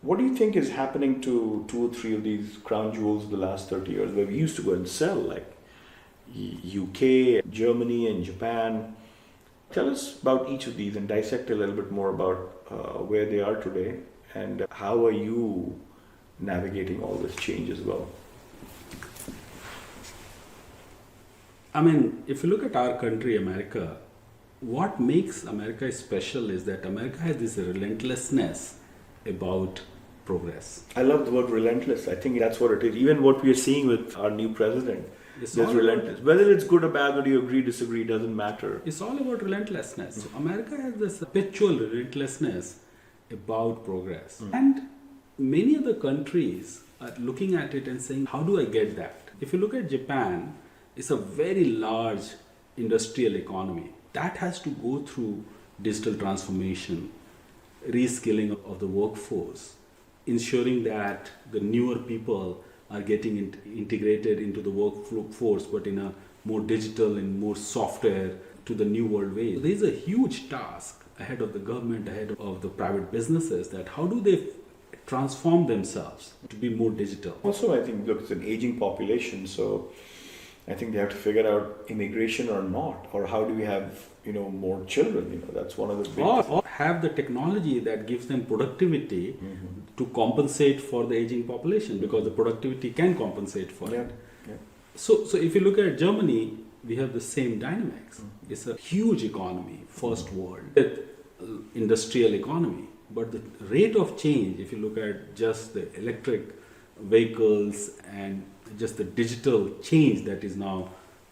What do you think is happening to two or three of these crown jewels the last 30 years where we used to go and sell, like UK, Germany, and Japan? Tell us about each of these and dissect a little bit more about where they are today and how are you navigating all this change as well? I mean, if you look at our country, America, what makes America special is that America has this relentlessness about progress. I love the word relentless. I think that's what it is. Even what we are seeing with our new president, there's relentless. Whether it's good or bad, whether you agree, disagree, doesn't matter. It's all about relentlessness. So America has this perpetual relentlessness about progress. And many other countries are looking at it and saying, how do I get that? If you look at Japan, it's a very large industrial economy. That has to go through digital transformation, reskilling of the workforce, ensuring that the newer people are getting integrated into the workforce, but in a more digital and more software to the new world way. So there is a huge task ahead of the government, ahead of the private businesses, that how do they transform themselves to be more digital. Also, I think, look, it's an aging population, so I think they have to figure out immigration or not, or how do we have, more children, that's one of the big... Or have the technology that gives them productivity to compensate for the aging population, because the productivity can compensate for it. Yeah. So if you look at Germany, we have the same dynamics. It's a huge economy, first world, industrial economy. But the rate of change, if you look at just the electric vehicles and just the digital change that is now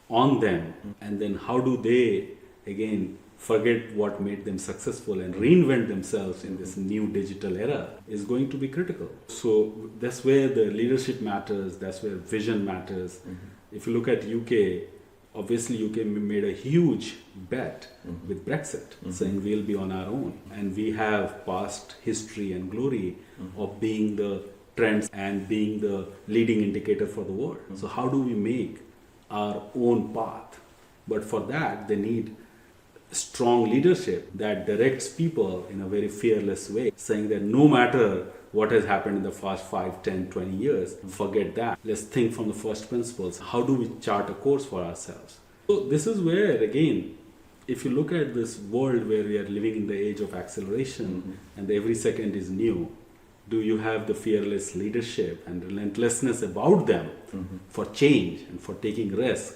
on them, and then how do they again forget what made them successful and reinvent themselves in this new digital era, is going to be critical. So that's where the leadership matters, that's where vision matters. If you look at UK, obviously UK made a huge bet with Brexit, saying we'll be on our own, and we have past history and glory of being the trends and being the leading indicator for the world. So how do we make our own path? But for that, they need strong leadership that directs people in a very fearless way, saying that no matter what has happened in the past 5, 10, 20 years, forget that. Let's think from the first principles. How do we chart a course for ourselves? So this is where, again, if you look at this world where we are living in the age of acceleration and every second is new, do you have the fearless leadership and relentlessness about them for change and for taking risk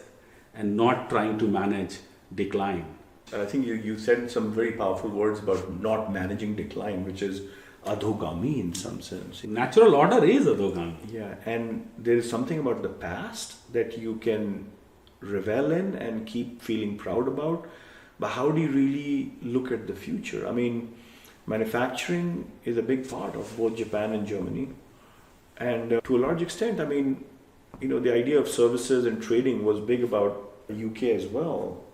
and not trying to manage decline? I think you said some very powerful words about not managing decline, which is adhogami in some sense. Natural order is adhogami. Yeah, and there is something about the past that you can revel in and keep feeling proud about. But how do you really look at the future? I mean, manufacturing is a big part of both Japan and Germany. And to a large extent, I mean, the idea of services and trading was big about the UK as well.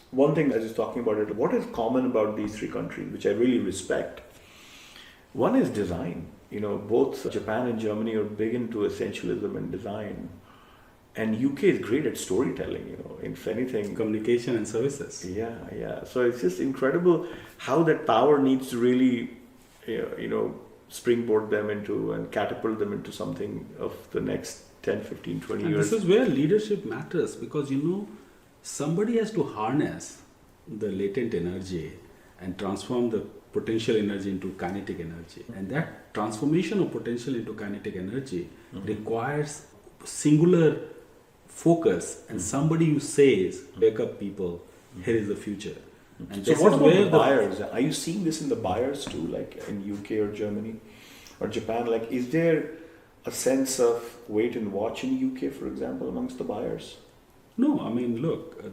One thing I was talking about it, what is common about these three countries, which I really respect? One is design. Both Japan and Germany are big into essentialism and design. And UK is great at storytelling, if anything. Communication and services. Yeah. So it's just incredible how that power needs to really, springboard them into and catapult them into something of the next 10, 15, 20 years. This is where leadership matters, because, somebody has to harness the latent energy and transform the potential energy into kinetic energy. And that transformation of potential into kinetic energy requires singular focus and somebody who says, wake up people, here is the future. And so what about the buyers? Are you seeing this in the buyers too, like in UK or Germany or Japan? Like, is there a sense of wait and watch in UK, for example, amongst the buyers? No, I mean, look,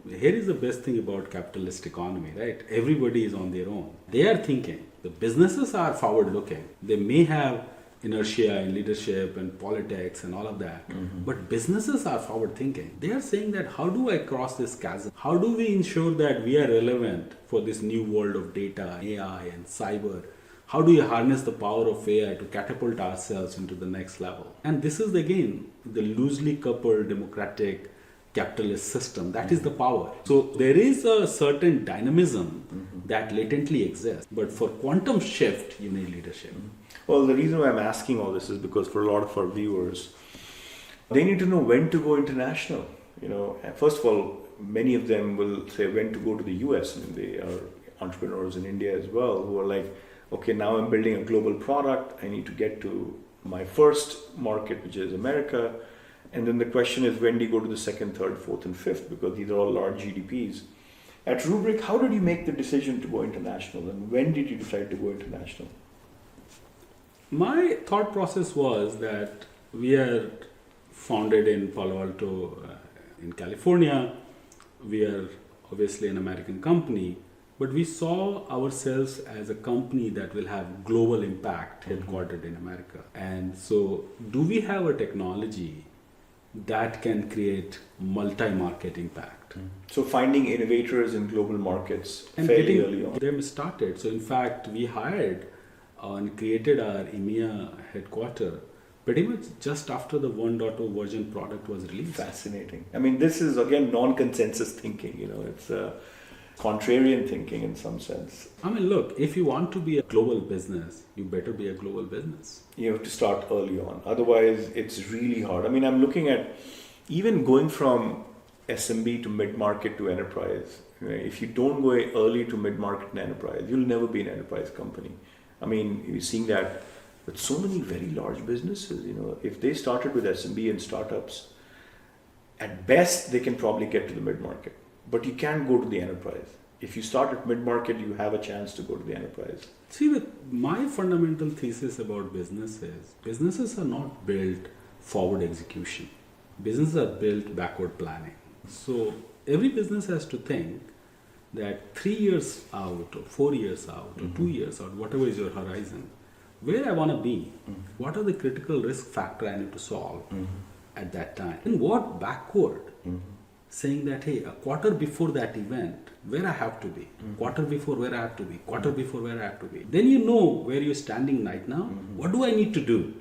here is the best thing about capitalist economy, right? Everybody is on their own. They are thinking. The businesses are forward-looking. They may have inertia in leadership and politics and all of that, but businesses are forward-thinking. They are saying that, how do I cross this chasm? How do we ensure that we are relevant for this new world of data, AI and cyber? How do you harness the power of AI to catapult ourselves into the next level? And this is, again, the loosely coupled democratic capitalist system. That is the power. So there is a certain dynamism that latently exists. But for quantum shift, you need leadership. Well, the reason why I'm asking all this is because for a lot of our viewers, they need to know when to go international. First of all, many of them will say when to go to the US. They are entrepreneurs in India as well who are like, okay, now I'm building a global product. I need to get to my first market, which is America. And then the question is, when do you go to the second, third, fourth, and fifth? Because these are all large GDPs. At Rubrik, how did you make the decision to go international? And when did you decide to go international? My thought process was that we are founded in Palo Alto, in California. We are obviously an American company, but we saw ourselves as a company that will have global impact headquartered in America. And so, do we have a technology that can create multi-market impact? So finding innovators in global markets and fairly getting early on. them started. So in fact, we hired and created our EMEA headquarter pretty much just after the 1.0 version product was released. Fascinating. This is again non-consensus thinking. It's contrarian thinking in some sense. Look, if you want to be a global business, you better be a global business. You have to start early on. Otherwise, it's really hard. I'm looking at even going from SMB to mid-market to enterprise. If you don't go early to mid-market and enterprise, you'll never be an enterprise company. You're seeing that with so many very large businesses. If they started with SMB and startups, at best they can probably get to the mid-market, but you can't go to the enterprise. If you start at mid-market, you have a chance to go to the enterprise. See, my fundamental thesis about businesses are not built forward execution. Businesses are built backward planning. So every business has to think that 3 years out or 4 years out or 2 years out, whatever is your horizon, where I want to be, what are the critical risk factor I need to solve at that time, and what backward, saying that, hey, a quarter before that event, where I have to be, quarter before where I have to be, quarter before where I have to be. Then you know where you're standing right now. What do I need to do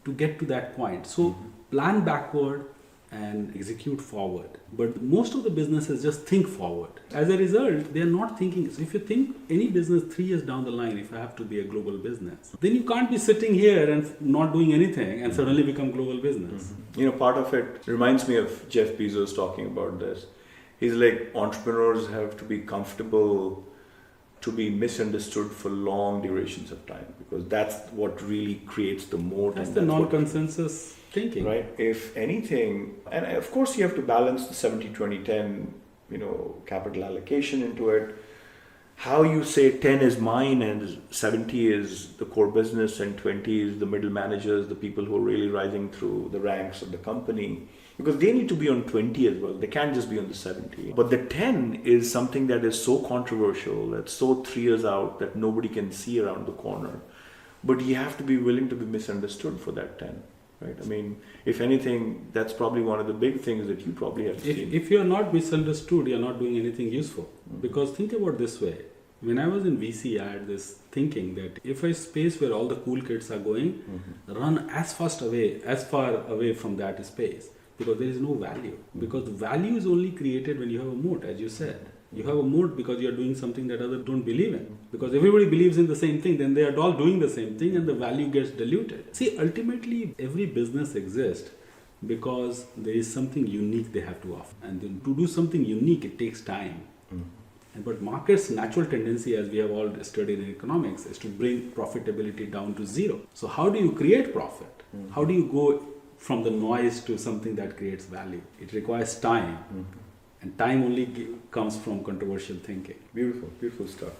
to get to that point? So plan backward and execute forward. But most of the businesses just think forward. As a result, they are not thinking. So if you think any business 3 years down the line, if I have to be a global business, then you can't be sitting here and not doing anything and suddenly become global business. Part of it reminds me of Jeff Bezos talking about this. He's like, entrepreneurs have to be comfortable to be misunderstood for long durations of time, because that's what really creates the moat. That's the non-consensus thinking. Right? If anything, and of course you have to balance the 70-20-10, capital allocation into it. How you say 10 is mine and 70 is the core business and 20 is the middle managers, the people who are really rising through the ranks of the company. Because they need to be on 20 as well. They can't just be on the 70. But the 10 is something that is so controversial, that's so 3 years out that nobody can see around the corner. But you have to be willing to be misunderstood for that 10. Right? If anything, that's probably one of the big things that you probably have seen. If you're not misunderstood, you're not doing anything useful. Because think about this way. When I was in VC, I had this thinking that if a space where all the cool kids are going, run as far away from that space. Because there is no value. Because the value is only created when you have a moat, as you said. You have a moat because you are doing something that others don't believe in. Because everybody believes in the same thing, then they are all doing the same thing and the value gets diluted. See, ultimately, every business exists because there is something unique they have to offer. And then to do something unique, it takes time. But market's natural tendency, as we have all studied in economics, is to bring profitability down to zero. So how do you create profit? How do you go from the noise to something that creates value? It requires time. And time only comes from controversial thinking. Beautiful, beautiful stuff.